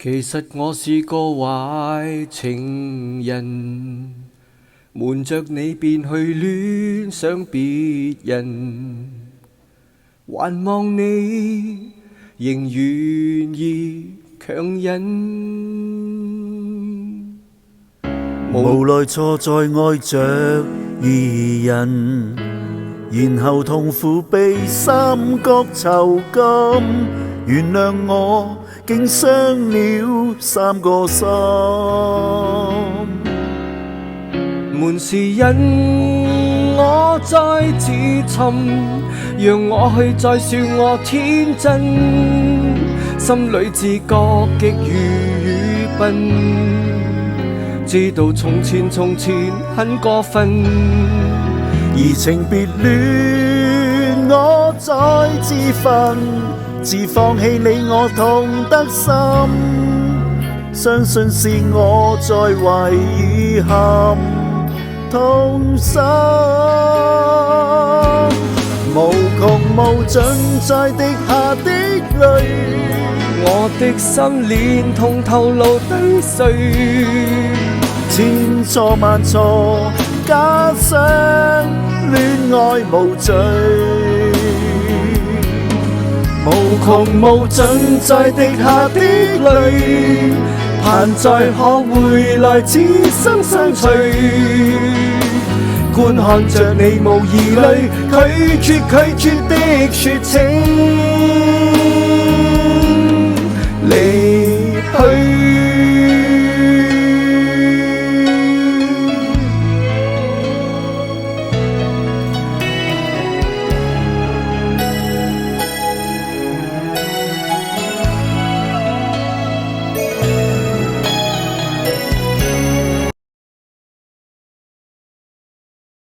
其實我是個壞情人，瞞着你便去戀上別人，還望你仍願意強忍。無奈錯在愛着異人，然後痛苦被三角囚禁。原諒我竟傷了三個心。瞞是因我再自尋，讓我去再笑我天真，心裏自覺極愚笨。知道從前很過分，移情別戀我再自焚，自放棄你我痛得深，相信是我在為遺憾痛心，無窮無盡在滴下的淚，我的心連同頭顱低碎。千錯萬錯，加上戀愛無罪，無窮無盡在滴下的淚，盼再可回來此生相隨。觀看着你無疑慮，拒絕的説情，離去。